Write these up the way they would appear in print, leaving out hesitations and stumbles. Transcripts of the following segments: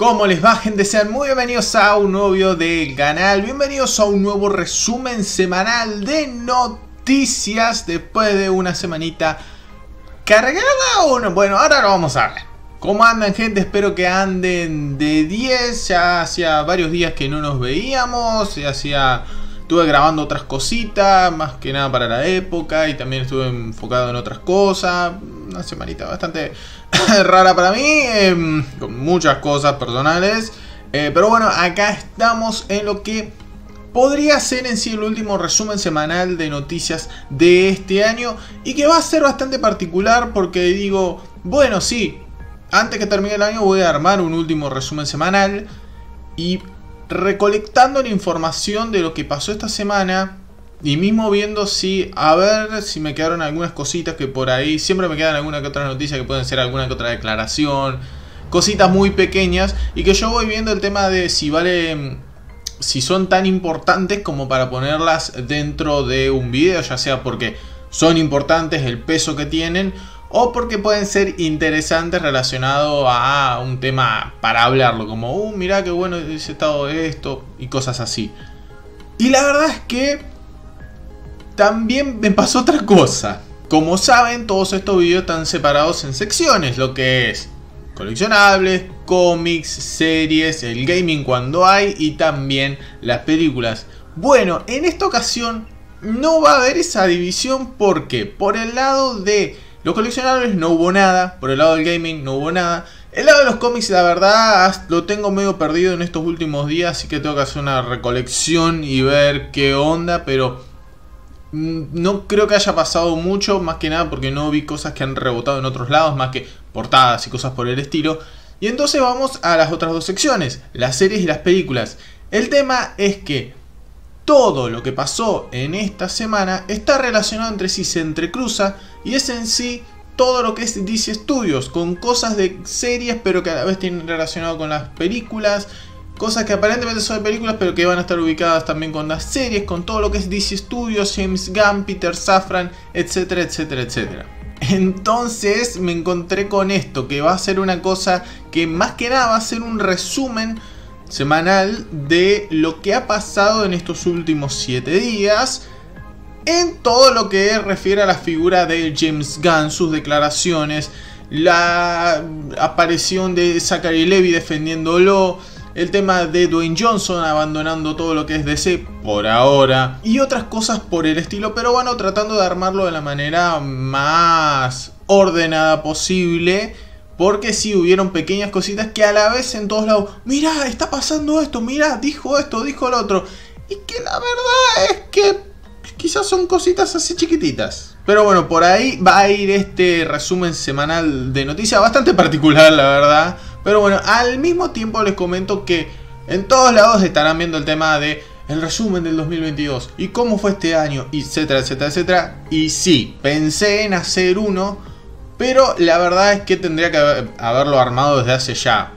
¿Cómo les va, gente? Sean muy bienvenidos a un nuevo video del canal. Bienvenidos a un nuevo resumen semanal de noticias después de una semanita cargada o no. Bueno, ahora lo vamos a ver. ¿Cómo andan, gente? Espero que anden de 10. Ya hacía varios días que no nos veíamos. Estuve grabando otras cositas, más que nada para la época. Y también estuve enfocado en otras cosas. Una semanita bastante rara para mí, con muchas cosas personales. Pero bueno, acá estamos en lo que podría ser en sí el último resumen semanal de noticias de este año. Y que va a ser bastante particular porque digo, bueno, sí, antes que termine el año voy a armar un último resumen semanal. Y recolectando la información de lo que pasó esta semana. Y mismo viendo a ver si me quedaron algunas cositas que por ahí. Siempre me quedan alguna que otra noticia que pueden ser alguna que otra declaración. Cositas muy pequeñas. Y que yo voy viendo el tema de si son tan importantes como para ponerlas dentro de un video. Ya sea porque son importantes, el peso que tienen, o porque pueden ser interesantes relacionado a un tema para hablarlo. Como, mirá qué bueno ese estado de esto y cosas así. Y la verdad es que también me pasó otra cosa. Como saben, todos estos videos están separados en secciones. Lo que es coleccionables, cómics, series, el gaming cuando hay y también las películas. Bueno, en esta ocasión no va a haber esa división porque por el lado de los coleccionables no hubo nada. Por el lado del gaming no hubo nada. El lado de los cómics, la verdad, lo tengo medio perdido en estos últimos días. Así que tengo que hacer una recolección y ver qué onda. Pero no creo que haya pasado mucho, más que nada porque no vi cosas que han rebotado en otros lados, más que portadas y cosas por el estilo. Y entonces vamos a las otras dos secciones, las series y las películas. El tema es que todo lo que pasó en esta semana está relacionado entre sí, se entrecruza y es en sí todo lo que es DC Studios, con cosas de series pero que a la vez tienen relacionado con las películas. Cosas que aparentemente son de películas, pero que van a estar ubicadas también con las series, con todo lo que es DC Studios, James Gunn, Peter Safran, etcétera, etcétera, etcétera. Entonces me encontré con esto, que va a ser una cosa que más que nada va a ser un resumen semanal de lo que ha pasado en estos últimos 7 días. En todo lo que refiere a la figura de James Gunn, sus declaraciones, la aparición de Zachary Levi defendiéndolo, el tema de Dwayne Johnson abandonando todo lo que es DC por ahora y otras cosas por el estilo, pero bueno, tratando de armarlo de la manera más ordenada posible, porque sí hubieron pequeñas cositas que a la vez en todos lados, mirá, está pasando esto, mirá, dijo esto, dijo lo otro, y que la verdad es que quizás son cositas así chiquititas. Pero bueno, por ahí va a ir este resumen semanal de noticias bastante particular, la verdad. Pero bueno, al mismo tiempo les comento que en todos lados estarán viendo el tema de el resumen del 2022 y cómo fue este año, etcétera, etcétera, etcétera. Y sí, pensé en hacer uno, pero la verdad es que tendría que haberlo armado desde hace ya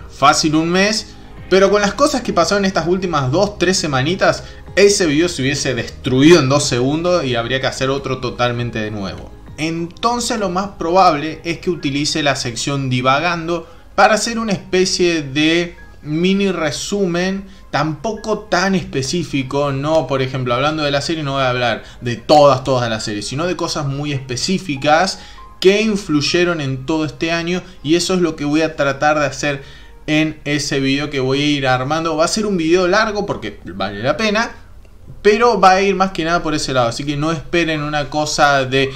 fácil un mes. Pero con las cosas que pasaron estas últimas 2-3 semanitas, ese video se hubiese destruido en 2 segundos y habría que hacer otro totalmente de nuevo. Entonces lo más probable es que utilice la sección divagando para hacer una especie de mini resumen, tampoco tan específico. No, por ejemplo, hablando de la serie no voy a hablar de todas las series, sino de cosas muy específicas que influyeron en todo este año. Y eso es lo que voy a tratar de hacer en ese video que voy a ir armando. Va a ser un video largo porque vale la pena, pero va a ir más que nada por ese lado. Así que no esperen una cosa de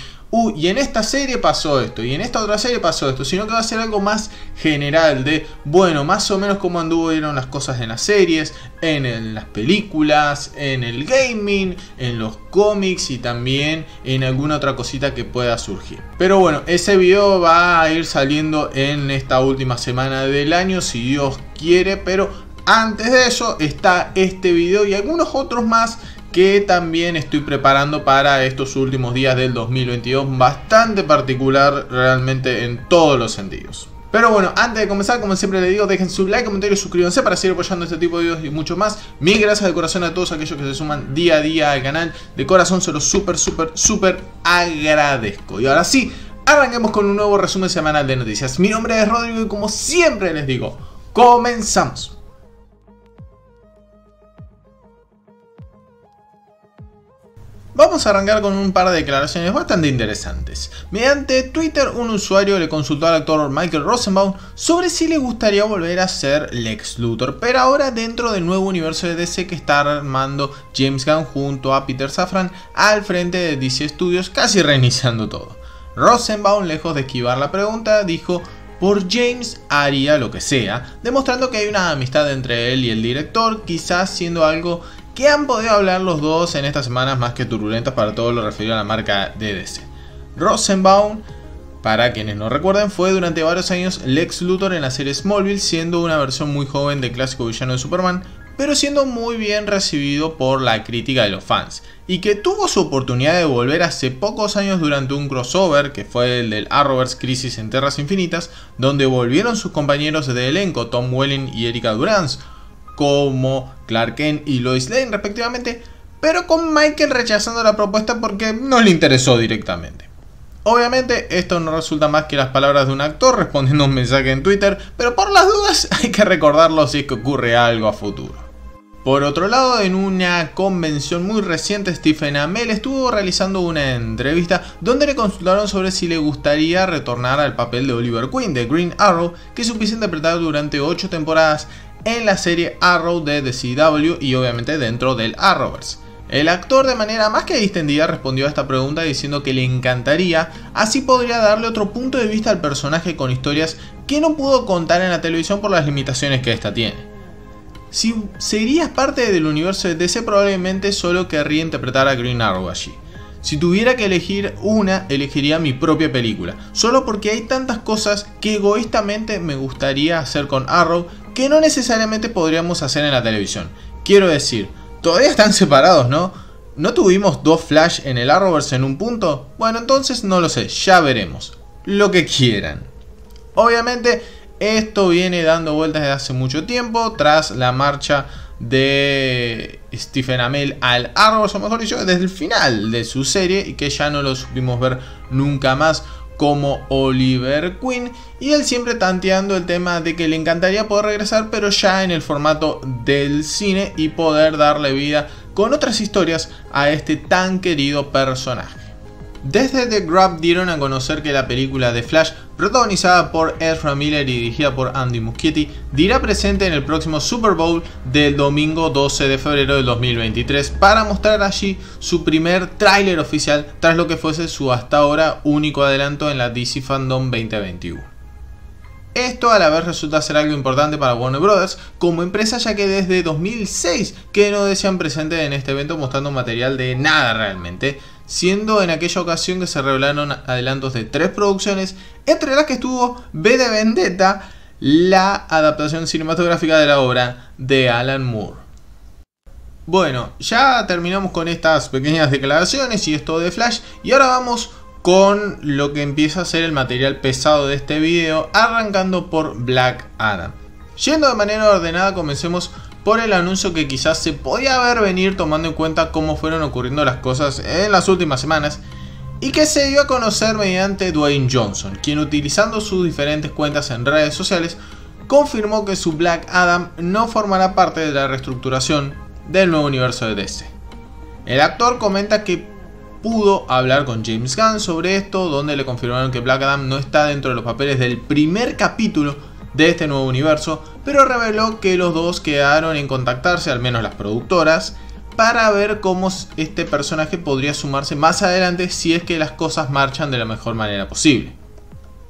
y en esta serie pasó esto, y en esta otra serie pasó esto, sino que va a ser algo más general de, bueno, más o menos cómo anduvieron las cosas en las series, en las películas, en el gaming, en los cómics y también en alguna otra cosita que pueda surgir. Pero bueno, ese video va a ir saliendo en esta última semana del año, si Dios quiere, pero antes de eso está este video y algunos otros más que también estoy preparando para estos últimos días del 2022, bastante particular realmente en todos los sentidos. Pero bueno, antes de comenzar, como siempre les digo, dejen su like, comentario y suscríbanse para seguir apoyando este tipo de videos y mucho más. Mil gracias de corazón a todos aquellos que se suman día a día al canal. De corazón se los súper agradezco. Y ahora sí, arranquemos con un nuevo resumen semanal de noticias. Mi nombre es Rodrigo y como siempre les digo, ¡Comenzamos! Vamos a arrancar con un par de declaraciones bastante interesantes. Mediante Twitter, un usuario le consultó al actor Michael Rosenbaum sobre si le gustaría volver a ser Lex Luthor, pero ahora dentro del nuevo universo de DC que está armando James Gunn junto a Peter Safran al frente de DC Studios, casi reiniciando todo. Rosenbaum, lejos de esquivar la pregunta, dijo: por James haría lo que sea, demostrando que hay una amistad entre él y el director, quizás siendo algo que han podido hablar los dos en estas semanas más que turbulentas para todo lo referido a la marca de DC. Rosenbaum, para quienes no recuerden, fue durante varios años Lex Luthor en la serie Smallville, siendo una versión muy joven del clásico villano de Superman, pero siendo muy bien recibido por la crítica de los fans, y que tuvo su oportunidad de volver hace pocos años durante un crossover que fue el del Arrowverse Crisis en Tierras Infinitas, donde volvieron sus compañeros de elenco Tom Welling y Erika Durance como Clark Kent y Lois Lane respectivamente, pero con Michael rechazando la propuesta porque no le interesó directamente. Obviamente esto no resulta más que las palabras de un actor respondiendo a un mensaje en Twitter, pero por las dudas hay que recordarlo si es que ocurre algo a futuro. Por otro lado, en una convención muy reciente, Stephen Amell estuvo realizando una entrevista donde le consultaron sobre si le gustaría retornar al papel de Oliver Queen de Green Arrow, que supiese interpretar durante 8 temporadas en la serie Arrow de The CW y obviamente dentro del Arrowverse. El actor de manera más que distendida respondió a esta pregunta diciendo que le encantaría, así podría darle otro punto de vista al personaje con historias que no pudo contar en la televisión por las limitaciones que esta tiene. Si serías parte del universo de DC, probablemente solo querría interpretar a Green Arrow allí. Si tuviera que elegir una, elegiría mi propia película, solo porque hay tantas cosas que egoístamente me gustaría hacer con Arrow que no necesariamente podríamos hacer en la televisión. Quiero decir, todavía están separados, ¿no? ¿No tuvimos 2 Flash en el Arrowverse en un punto? Bueno, entonces no lo sé, ya veremos. Lo que quieran. Obviamente, esto viene dando vueltas desde hace mucho tiempo, tras la marcha de Stephen Amell al Arrowverse, o mejor dicho, desde el final de su serie, y que ya no lo supimos ver nunca más como Oliver Queen, y él siempre tanteando el tema de que le encantaría poder regresar, pero ya en el formato del cine, y poder darle vida con otras historias a este tan querido personaje. Desde The Grab dieron a conocer que la película de Flash, protagonizada por Ezra Miller y dirigida por Andy Muschietti, dirá presente en el próximo Super Bowl del domingo 12 de febrero del 2023 para mostrar allí su primer tráiler oficial tras lo que fuese su hasta ahora único adelanto en la DC Fandom 2021. Esto a la vez resulta ser algo importante para Warner Bros. Como empresa, ya que desde 2006 que no decían presente en este evento mostrando material de nada realmente, siendo en aquella ocasión que se revelaron adelantos de 3 producciones, entre las que estuvo V de Vendetta, la adaptación cinematográfica de la obra de Alan Moore. Bueno, ya terminamos con estas pequeñas declaraciones y esto de Flash, y ahora vamos con lo que empieza a ser el material pesado de este video, arrancando por Black Adam. Yendo de manera ordenada, comencemos por el anuncio que quizás se podía ver venir tomando en cuenta cómo fueron ocurriendo las cosas en las últimas semanas, y que se dio a conocer mediante Dwayne Johnson, quien utilizando sus diferentes cuentas en redes sociales confirmó que su Black Adam no formará parte de la reestructuración del nuevo universo de DC. El actor comenta que pudo hablar con James Gunn sobre esto, donde le confirmaron que Black Adam no está dentro de los papeles del primer capítulo de este nuevo universo, pero reveló que los dos quedaron en contactarse, al menos las productoras, para ver cómo este personaje podría sumarse más adelante si es que las cosas marchan de la mejor manera posible.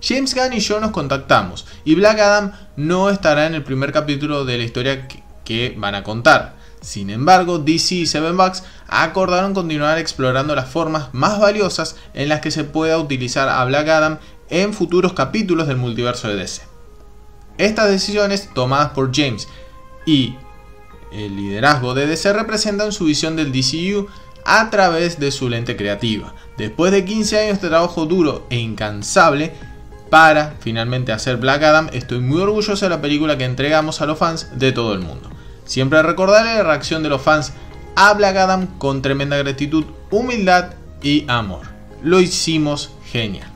James Gunn y yo nos contactamos, y Black Adam no estará en el primer capítulo de la historia que van a contar. Sin embargo, DC y Seven Bucks acordaron continuar explorando las formas más valiosas en las que se pueda utilizar a Black Adam en futuros capítulos del multiverso de DC. Estas decisiones, tomadas por James y el liderazgo de DC, representan su visión del DCU a través de su lente creativa. Después de 15 años de trabajo duro e incansable para finalmente hacer Black Adam, estoy muy orgulloso de la película que entregamos a los fans de todo el mundo. Siempre recordaré la reacción de los fans a Black Adam con tremenda gratitud, humildad y amor. Lo hicimos genial.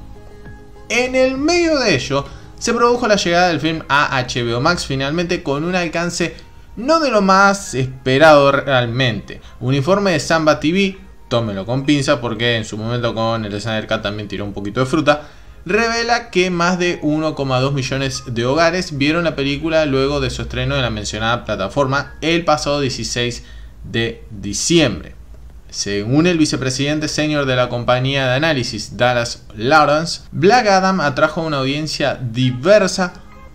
En el medio de ello, se produjo la llegada del film a HBO Max finalmente con un alcance no de lo más esperado realmente. Un informe de Samba TV, tómelo con pinza porque en su momento con el Snyder Cut también tiró un poquito de fruta, revela que más de 1,2 millones de hogares vieron la película luego de su estreno en la mencionada plataforma el pasado 16 de diciembre. Según el vicepresidente senior de la compañía de análisis Dallas Lawrence, Black Adam atrajo a una audiencia diversa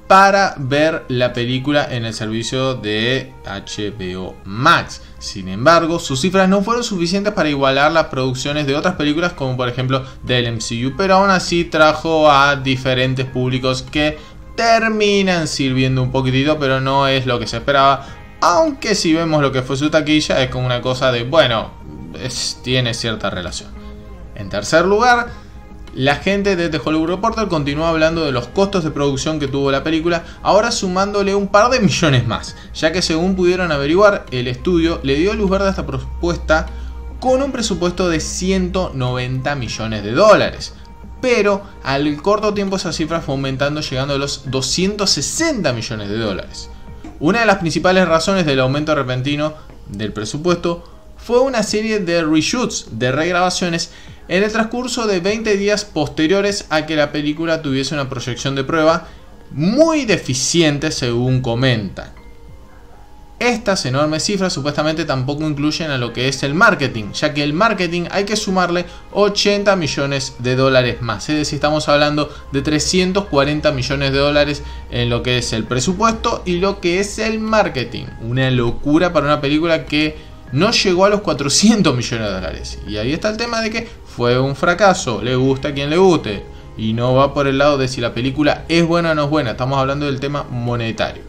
para ver la película en el servicio de HBO Max. Sin embargo, sus cifras no fueron suficientes para igualar las producciones de otras películas como por ejemplo del MCU, pero aún así trajo a diferentes públicos que terminan sirviendo un poquitito, pero no es lo que se esperaba, aunque si vemos lo que fue su taquilla es como una cosa de bueno, tiene cierta relación. En tercer lugar, la gente de The Hollywood Reporter continuó hablando de los costos de producción que tuvo la película, ahora sumándole un par de millones más, ya que según pudieron averiguar, el estudio le dio luz verde a esta propuesta con un presupuesto de 190 millones de dólares. Pero al corto tiempo esa cifra fue aumentando, llegando a los 260 millones de dólares. Una de las principales razones del aumento repentino del presupuesto fue una serie de reshoots, de regrabaciones, en el transcurso de 20 días posteriores a que la película tuviese una proyección de prueba muy deficiente según comentan. Estas enormes cifras supuestamente tampoco incluyen a lo que es el marketing, ya que el marketing hay que sumarle 80 millones de dólares más, es decir, estamos hablando de 340 millones de dólares en lo que es el presupuesto y lo que es el marketing. Una locura para una película que no llegó a los 400 millones de dólares. Y ahí está el tema de que fue un fracaso, le gusta a quien le guste. Y no va por el lado de si la película es buena o no es buena, estamos hablando del tema monetario.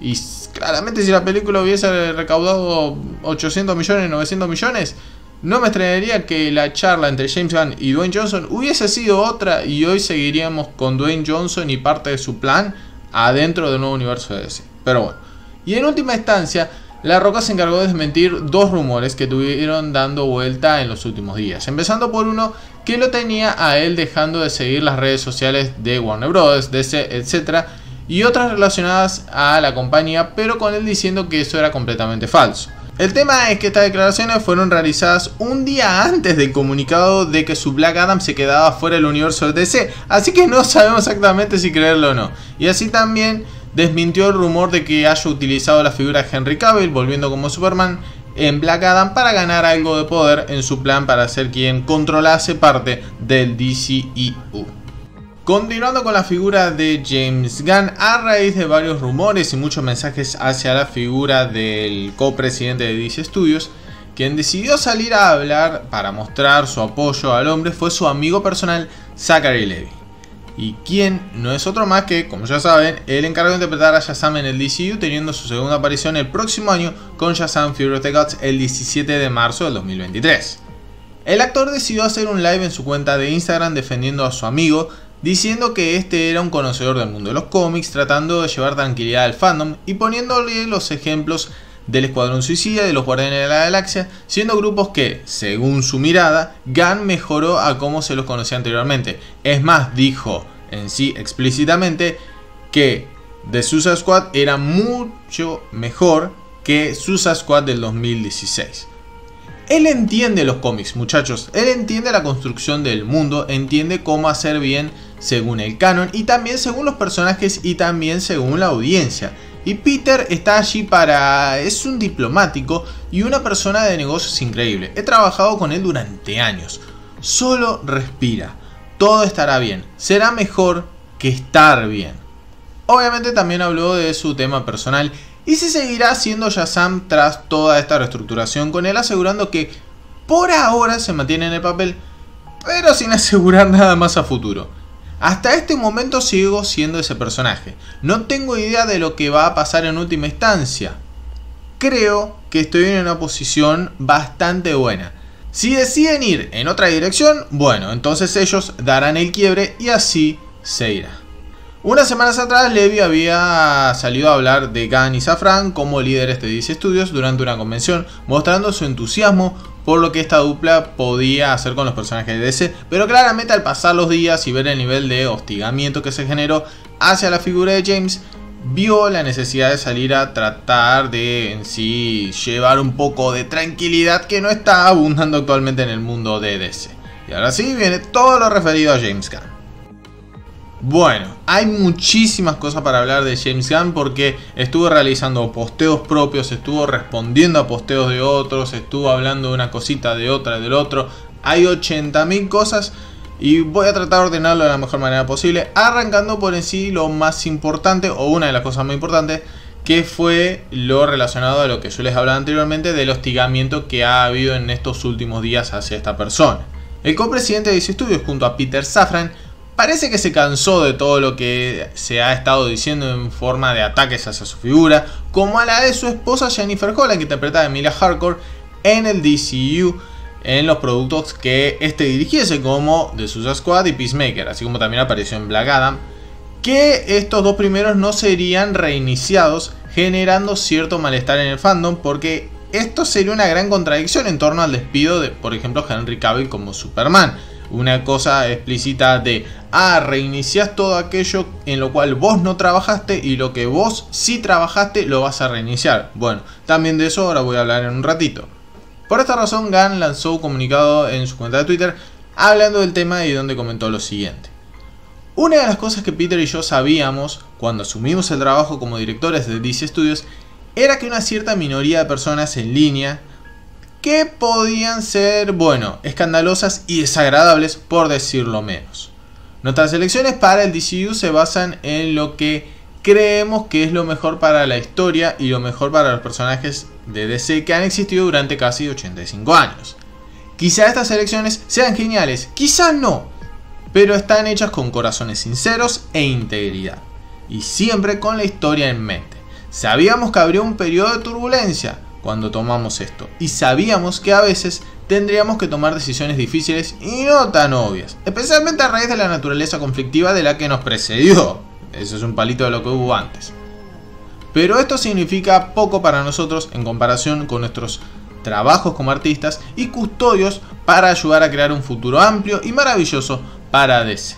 Y claramente si la película hubiese recaudado 800 millones, 900 millones, no me extrañaría que la charla entre James Gunn y Dwayne Johnson hubiese sido otra y hoy seguiríamos con Dwayne Johnson y parte de su plan adentro del nuevo universo de DC. Pero bueno, y en última instancia, La Roca se encargó de desmentir dos rumores que tuvieron dando vuelta en los últimos días, empezando por uno que lo tenía a él dejando de seguir las redes sociales de Warner Bros, DC, etc. y otras relacionadas a la compañía, pero con él diciendo que eso era completamente falso. El tema es que estas declaraciones fueron realizadas un día antes del comunicado de que su Black Adam se quedaba fuera del universo de DC, así que no sabemos exactamente si creerlo o no. Y así también desmintió el rumor de que haya utilizado la figura de Henry Cavill, volviendo como Superman, en Black Adam para ganar algo de poder en su plan para ser quien controlase parte del DCEU. Continuando con la figura de James Gunn, a raíz de varios rumores y muchos mensajes hacia la figura del copresidente de DC Studios, quien decidió salir a hablar para mostrar su apoyo al hombre fue su amigo personal Zachary Levi. Y quien no es otro más que, como ya saben, el encargado de interpretar a Shazam en el DCU, teniendo su segunda aparición el próximo año con Shazam Fury of the Gods el 17 de marzo del 2023. El actor decidió hacer un live en su cuenta de Instagram defendiendo a su amigo, diciendo que este era un conocedor del mundo de los cómics, tratando de llevar tranquilidad al fandom y poniéndole los ejemplos del Escuadrón Suicida y de los Guardianes de la Galaxia, siendo grupos que, según su mirada, Gunn mejoró a como se los conocía anteriormente. Es más, dijo en sí explícitamente que The Suicide Squad era mucho mejor que Suicide Squad del 2016. Él entiende los cómics, muchachos, él entiende la construcción del mundo, entiende cómo hacer bien según el canon y también según los personajes y también según la audiencia. Y Peter está allí es un diplomático y una persona de negocios increíble. He trabajado con él durante años. Solo respira. Todo estará bien. Será mejor que estar bien. Obviamente también habló de su tema personal y se seguirá haciendo Shazam tras toda esta reestructuración, con él asegurando que por ahora se mantiene en el papel, pero sin asegurar nada más a futuro. Hasta este momento sigo siendo ese personaje. No tengo idea de lo que va a pasar en última instancia. Creo que estoy en una posición bastante buena. Si deciden ir en otra dirección, bueno, entonces ellos darán el quiebre y así se irá. Unas semanas atrás, Levi había salido a hablar de Gunn y Safran como líderes de DC Studios durante una convención, mostrando su entusiasmo por lo que esta dupla podía hacer con los personajes de DC, pero claramente al pasar los días y ver el nivel de hostigamiento que se generó hacia la figura de James, vio la necesidad de salir a tratar de en sí llevar un poco de tranquilidad que no está abundando actualmente en el mundo de DC. Y ahora sí viene todo lo referido a James Gunn. Bueno, hay muchísimas cosas para hablar de James Gunn porque estuvo realizando posteos propios, estuvo respondiendo a posteos de otros, estuvo hablando de una cosita de otra del otro. Hay 80.000 cosas y voy a tratar de ordenarlo de la mejor manera posible, arrancando por en sí lo más importante o una de las cosas más importantes, que fue lo relacionado a lo que yo les hablaba anteriormente del hostigamiento que ha habido en estos últimos días hacia esta persona. El copresidente de DC Studios junto a Peter Safran parece que se cansó de todo lo que se ha estado diciendo en forma de ataques hacia su figura, como a la de su esposa Jennifer Holland, que interpreta a Emilia Harcourt en el DCU, en los productos que este dirigiese, como The Suicide Squad y Peacemaker, así como también apareció en Black Adam, que estos dos primeros no serían reiniciados, generando cierto malestar en el fandom, porque esto sería una gran contradicción en torno al despido de, por ejemplo, Henry Cavill como Superman. Una cosa explícita de, reinicias todo aquello en lo cual vos no trabajaste y lo que vos sí trabajaste lo vas a reiniciar. Bueno, también de eso ahora voy a hablar en un ratito. Por esta razón, Gunn lanzó un comunicado en su cuenta de Twitter hablando del tema y donde comentó lo siguiente. Una de las cosas que Peter y yo sabíamos cuando asumimos el trabajo como directores de DC Studios era que una cierta minoría de personas en línea que podían ser, escandalosas y desagradables, por decirlo menos. Nuestras elecciones para el DCU se basan en lo que creemos que es lo mejor para la historia y lo mejor para los personajes de DC que han existido durante casi 85 años. Quizá estas elecciones sean geniales, quizá no, pero están hechas con corazones sinceros e integridad, y siempre con la historia en mente. Sabíamos que habría un periodo de turbulencia cuando tomamos esto, y sabíamos que a veces tendríamos que tomar decisiones difíciles y no tan obvias, especialmente a raíz de la naturaleza conflictiva de la que nos precedió. Eso es un palito de lo que hubo antes. Pero esto significa poco para nosotros en comparación con nuestros trabajos como artistas y custodios para ayudar a crear un futuro amplio y maravilloso para DC.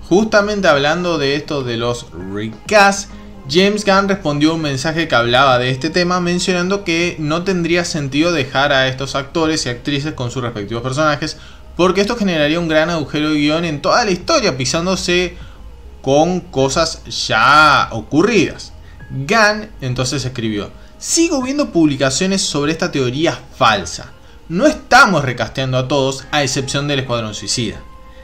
Justamente hablando de esto de los recast, James Gunn respondió un mensaje que hablaba de este tema, mencionando que no tendría sentido dejar a estos actores y actrices con sus respectivos personajes, porque esto generaría un gran agujero de guión en toda la historia, pisándose con cosas ya ocurridas. Gunn entonces escribió: sigo viendo publicaciones sobre esta teoría falsa. No estamos recasteando a todos, a excepción del Escuadrón Suicida.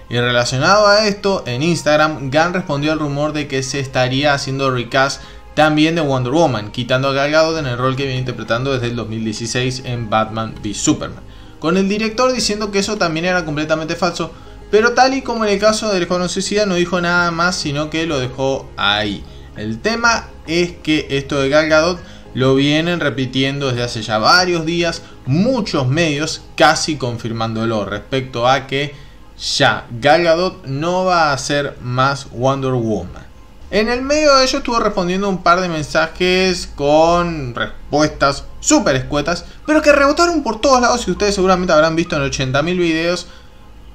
Y relacionado a esto, en Instagram, Gunn respondió al rumor de que se estaría haciendo recast también de Wonder Woman, quitando a Gal Gadot en el rol que viene interpretando desde el 2016 en Batman v Superman, con el director diciendo que eso también era completamente falso, pero tal y como en el caso del Escuadrón Suicida no dijo nada más, sino que lo dejó ahí. El tema es que esto de Gal Gadot lo vienen repitiendo desde hace ya varios días, muchos medios casi confirmándolo respecto a que ya Gal Gadot no va a ser más Wonder Woman. En el medio de ello estuvo respondiendo un par de mensajes con respuestas súper escuetas, pero que rebotaron por todos lados y ustedes seguramente habrán visto en 80.000 videos.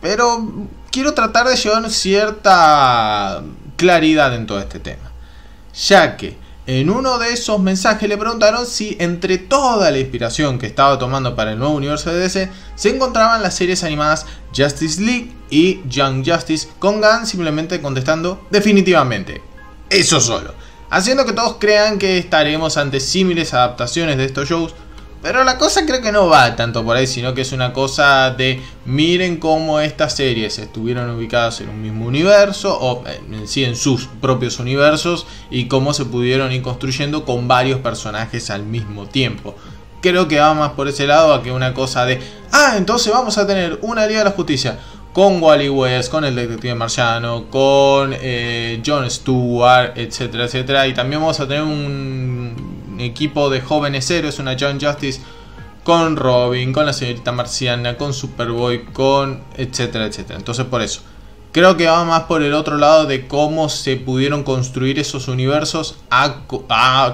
Pero quiero tratar de llevar cierta claridad en todo este tema, ya que en uno de esos mensajes le preguntaron si entre toda la inspiración que estaba tomando para el nuevo universo de DC se encontraban las series animadas Justice League y Young Justice, con Gunn simplemente contestando definitivamente, eso solo, haciendo que todos crean que estaremos ante símiles adaptaciones de estos shows. Pero la cosa creo que no va tanto por ahí, sino que es una cosa de miren cómo estas series estuvieron ubicadas en un mismo universo, o en sí en sus propios universos, y cómo se pudieron ir construyendo con varios personajes al mismo tiempo. Creo que va más por ese lado a que una cosa de, entonces vamos a tener una Liga de la Justicia con Wally West, con el Detective Marciano, con Jon Stewart, etcétera, etcétera, y también vamos a tener un equipo de jóvenes héroes, una Young Justice con Robin, con la Señorita Marciana, con Superboy, con etcétera, etcétera. Entonces por eso creo que va más por el otro lado de cómo se pudieron construir esos universos a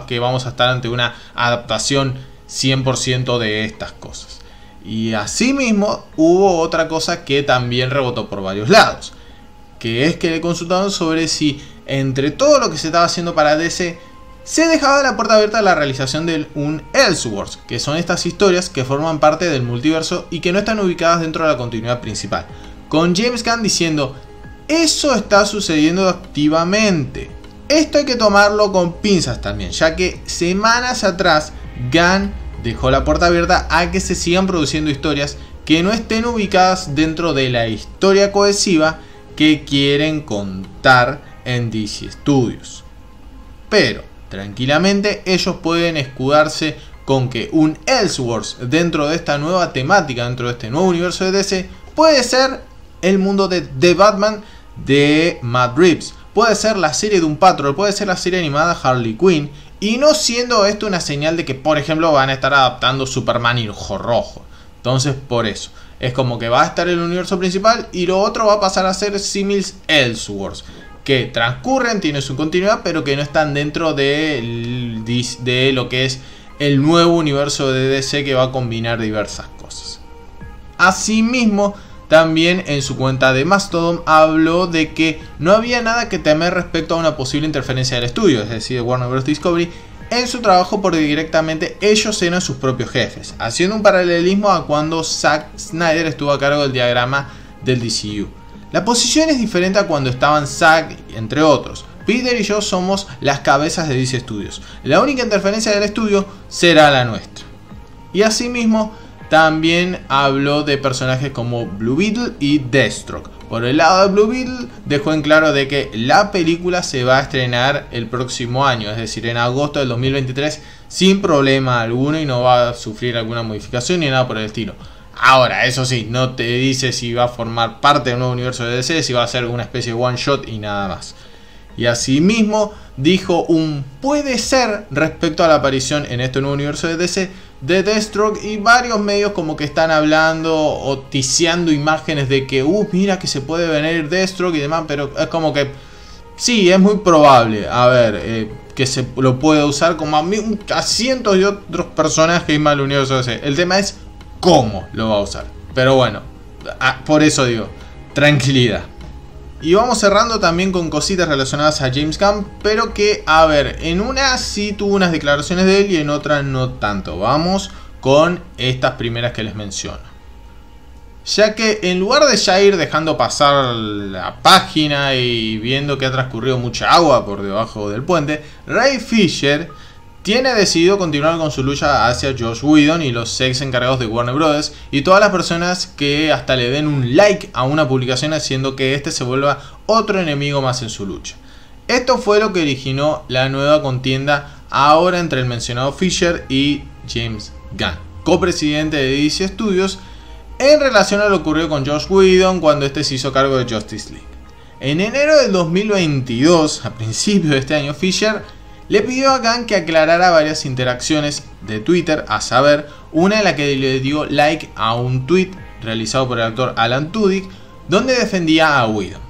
que vamos a estar ante una adaptación 100% de estas cosas. Y asimismo hubo otra cosa que también rebotó por varios lados, que es que le consultaron sobre si entre todo lo que se estaba haciendo para DC se dejaba la puerta abierta a la realización de un Elseworlds, que son estas historias que forman parte del multiverso y que no están ubicadas dentro de la continuidad principal, con James Gunn diciendo: eso está sucediendo activamente. Esto hay que tomarlo con pinzas también, ya que semanas atrás Gunn dejó la puerta abierta a que se sigan produciendo historias que no estén ubicadas dentro de la historia cohesiva que quieren contar en DC Studios. Pero tranquilamente ellos pueden escudarse con que un Elseworlds dentro de esta nueva temática, dentro de este nuevo universo de DC, puede ser el mundo de The Batman de Matt Reeves, puede ser la serie de Doom Patrol, puede ser la serie animada Harley Quinn, y no siendo esto una señal de que, por ejemplo, van a estar adaptando Superman y Ojo Rojo. Entonces, por eso es como que va a estar el universo principal y lo otro va a pasar a ser símiles Elseworlds, que transcurren, tienen su continuidad, pero que no están dentro de lo que es el nuevo universo de DC, que va a combinar diversas cosas. Asimismo, también en su cuenta de Mastodon habló de que no había nada que temer respecto a una posible interferencia del estudio, es decir, de Warner Bros. Discovery, en su trabajo, porque directamente ellos eran sus propios jefes, haciendo un paralelismo a cuando Zack Snyder estuvo a cargo del diagrama del DCU. La posición es diferente a cuando estaban Zack, entre otros. Peter y yo somos las cabezas de DC Studios. La única interferencia del estudio será la nuestra. Y asimismo, también habló de personajes como Blue Beetle y Deathstroke. Por el lado de Blue Beetle, dejó en claro de que la película se va a estrenar el próximo año, es decir, en agosto del 2023, sin problema alguno, y no va a sufrir alguna modificación ni nada por el estilo. Ahora, eso sí, no te dice si va a formar parte del nuevo universo de DC, si va a ser una especie de one shot y nada más. Y asimismo dijo un puede ser respecto a la aparición en este nuevo universo de DC de Deathstroke, y varios medios como que están hablando o ticiando imágenes de que mira que se puede venir Deathstroke y demás, pero es como que sí, es muy probable, a ver, que se lo pueda usar como a cientos de otros personajes más del universo de DC. El tema es cómo lo va a usar, pero bueno, por eso digo, tranquilidad. Y vamos cerrando también con cositas relacionadas a James Gunn, pero que, a ver, en una sí tuvo unas declaraciones de él y en otra no tanto. Vamos con estas primeras que les menciono. Ya que en lugar de ya ir dejando pasar la página y viendo que ha transcurrido mucha agua por debajo del puente, Ray Fisher tiene decidido continuar con su lucha hacia Joss Whedon y los ex encargados de Warner Bros. Y todas las personas que hasta le den un like a una publicación, haciendo que este se vuelva otro enemigo más en su lucha. Esto fue lo que originó la nueva contienda ahora entre el mencionado Fisher y James Gunn, copresidente de DC Studios, en relación a lo ocurrido con Joss Whedon cuando este se hizo cargo de Justice League. En enero del 2022, a principios de este año, Fisher le pidió a Gunn que aclarara varias interacciones de Twitter, a saber, una en la que le dio like a un tweet realizado por el actor Alan Tudyk, donde defendía a Whedon.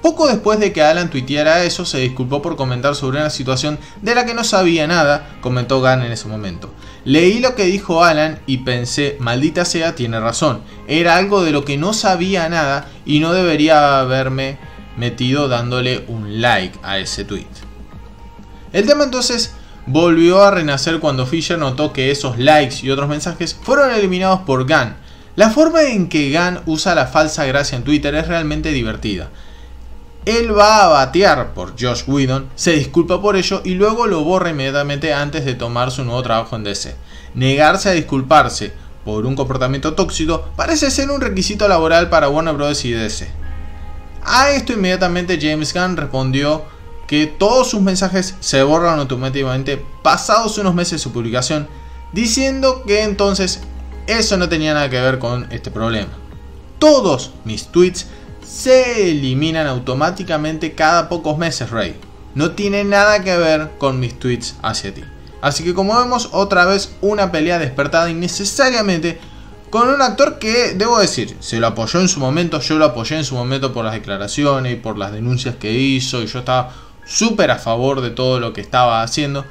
Poco después de que Alan tuiteara eso, se disculpó por comentar sobre una situación de la que no sabía nada, comentó Gunn en ese momento. Leí lo que dijo Alan y pensé, maldita sea, tiene razón, era algo de lo que no sabía nada y no debería haberme metido dándole un like a ese tweet. El tema entonces volvió a renacer cuando Fisher notó que esos likes y otros mensajes fueron eliminados por Gunn. La forma en que Gunn usa la falsa gracia en Twitter es realmente divertida. Él va a batear por Joss Whedon, se disculpa por ello y luego lo borra inmediatamente antes de tomar su nuevo trabajo en DC. Negarse a disculparse por un comportamiento tóxico parece ser un requisito laboral para Warner Bros. Y DC. A esto inmediatamente James Gunn respondió que todos sus mensajes se borran automáticamente pasados unos meses de su publicación, diciendo que entonces eso no tenía nada que ver con este problema. Todos mis tweets se eliminan automáticamente cada pocos meses, Ray. No tiene nada que ver con mis tweets hacia ti. Así que, como vemos, otra vez una pelea despertada innecesariamente con un actor que, debo decir, se lo apoyó en su momento. Yo lo apoyé en su momento por las declaraciones y por las denuncias que hizo, y yo estaba súper a favor de todo lo que estaba haciendo.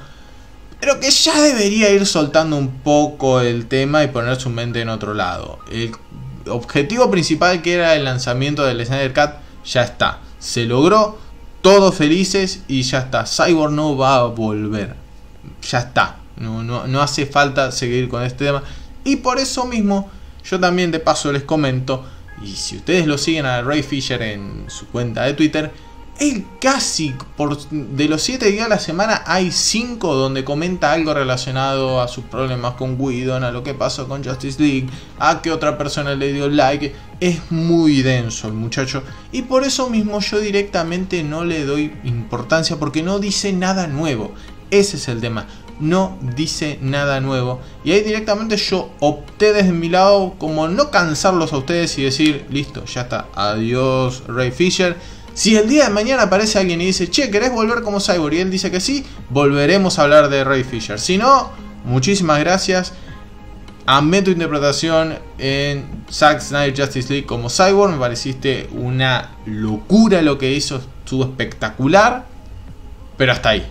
pero que ya debería ir soltando un poco el tema y poner su mente en otro lado. El objetivo principal, que era el lanzamiento del Snyder Cut, ya está, se logró, todos felices y ya está. Cyborg no va a volver, ya está, no hace falta seguir con este tema. Y por eso mismo yo también de paso les comento, y si ustedes lo siguen a Ray Fisher en su cuenta de Twitter, él casi de los 7 días a la semana hay 5 donde comenta algo relacionado a sus problemas con Whedon, a lo que pasó con Justice League, a que otra persona le dio like. Es muy denso el muchacho, y por eso mismo yo directamente no le doy importancia, porque no dice nada nuevo. Ese es el tema, no dice nada nuevo, y ahí directamente yo opté desde mi lado como no cansarlos a ustedes y decir, listo, ya está, adiós Ray Fisher. Si el día de mañana aparece alguien y dice, che, ¿querés volver como Cyborg? Y él dice que sí, volveremos a hablar de Ray Fisher. Si no, muchísimas gracias. Amé tu interpretación en Zack Snyder Justice League como Cyborg. Me pareciste una locura lo que hizo, estuvo espectacular. Pero hasta ahí,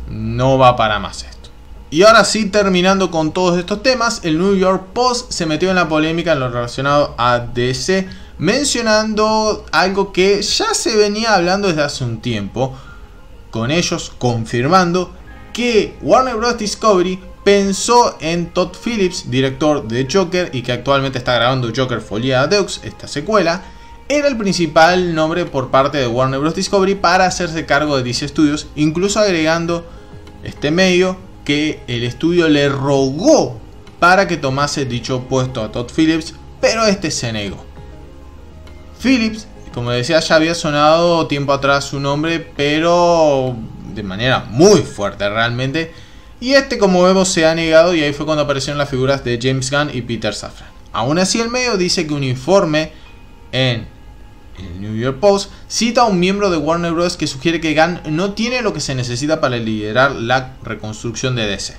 no va para más esto. Y ahora sí, terminando con todos estos temas, el New York Post se metió en la polémica en lo relacionado a DC, mencionando algo que ya se venía hablando desde hace un tiempo, con ellos confirmando que Warner Bros. Discovery pensó en Todd Phillips, director de Joker y que actualmente está grabando Joker Folie à Deux, esta secuela, era el principal nombre por parte de Warner Bros. Discovery para hacerse cargo de DC Studios, incluso agregando este medio que el estudio le rogó para que tomase dicho puesto a Todd Phillips, pero este se negó. Phillips, como decía, ya había sonado tiempo atrás su nombre, pero de manera muy fuerte realmente. Y este, como vemos, se ha negado, y ahí fue cuando aparecieron las figuras de James Gunn y Peter Safran. Aún así, el medio dice que un informe en el New York Post cita a un miembro de Warner Bros. Que sugiere que Gunn no tiene lo que se necesita para liderar la reconstrucción de DC.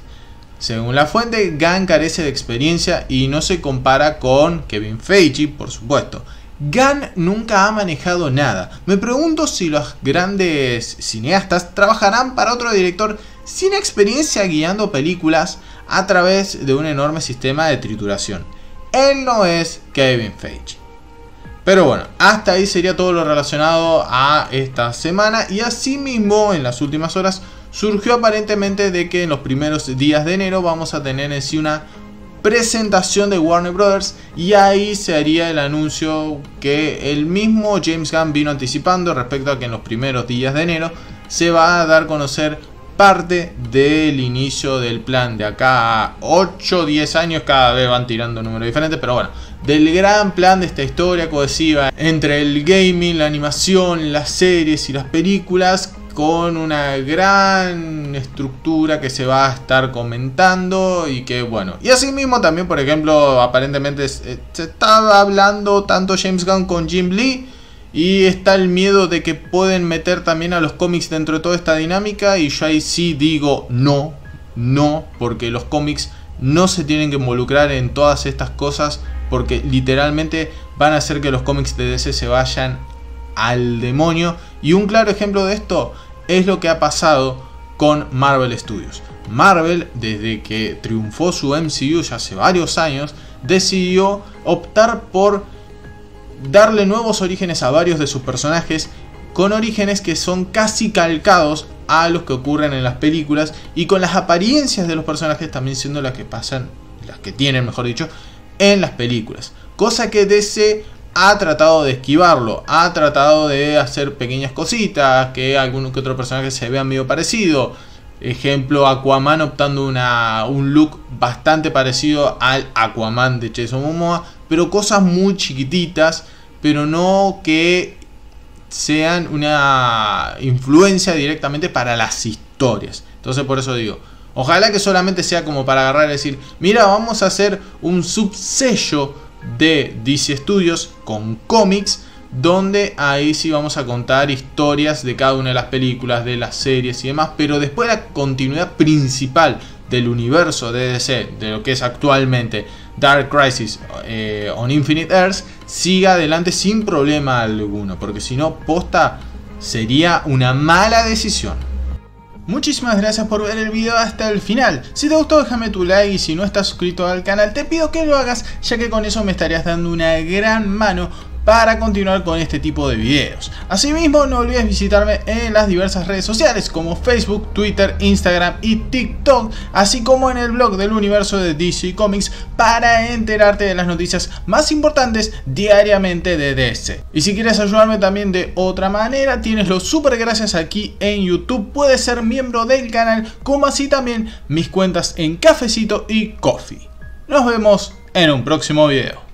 Según la fuente, Gunn carece de experiencia y no se compara con Kevin Feige, por supuesto. Gunn nunca ha manejado nada. Me pregunto si los grandes cineastas trabajarán para otro director sin experiencia guiando películas a través de un enorme sistema de trituración. Él no es Kevin Feige. Pero bueno, hasta ahí sería todo lo relacionado a esta semana. Y asimismo, en las últimas horas surgió aparentemente de que en los primeros días de enero vamos a tener en sí una presentación de Warner Brothers, y ahí se haría el anuncio que el mismo James Gunn vino anticipando respecto a que en los primeros días de enero se va a dar a conocer parte del inicio del plan de acá a 8 o 10 años, cada vez van tirando números diferentes, pero bueno, del gran plan de esta historia cohesiva entre el gaming, la animación, las series y las películas, con una gran estructura que se va a estar comentando. Y que bueno, y así mismo también, por ejemplo, aparentemente se estaba hablando tanto James Gunn con Jim Lee, y está el miedo de que pueden meter también a los cómics dentro de toda esta dinámica, y yo ahí sí digo no, porque los cómics no se tienen que involucrar en todas estas cosas, porque literalmente van a hacer que los cómics de DC se vayan al demonio. Y un claro ejemplo de esto es lo que ha pasado con Marvel Studios. Marvel, desde que triunfó su MCU ya hace varios años, decidió optar por darle nuevos orígenes a varios de sus personajes, con orígenes que son casi calcados a los que ocurren en las películas, y con las apariencias de los personajes también siendo las que pasan, las que tienen, mejor dicho, en las películas. Cosa que DC ha tratado de esquivarlo, ha tratado de hacer pequeñas cositas, que alguno que otro personaje se vea medio parecido. Ejemplo, Aquaman optando un look bastante parecido al Aquaman de Jason Momoa, pero cosas muy chiquititas, pero no que sean una influencia directamente para las historias. Entonces por eso digo, ojalá que solamente sea como para agarrar y decir, mira, vamos a hacer un subsello de DC Studios con cómics, donde ahí sí vamos a contar historias de cada una de las películas, de las series y demás, pero después la continuidad principal del universo de DC, de lo que es actualmente Dark Crisis on Infinite Earths, siga adelante sin problema alguno, porque si no, posta, sería una mala decisión. Muchísimas gracias por ver el video hasta el final. Si te gustó déjame tu like y si no estás suscrito al canal te pido que lo hagas, ya que con eso me estarías dando una gran mano para continuar con este tipo de videos. Asimismo, no olvides visitarme en las diversas redes sociales como Facebook, Twitter, Instagram y TikTok, así como en el blog del universo de DC Comics para enterarte de las noticias más importantes diariamente de DC. Y si quieres ayudarme también de otra manera, tienes los super gracias aquí en YouTube, puedes ser miembro del canal, como así también mis cuentas en Cafecito y Coffee. Nos vemos en un próximo video.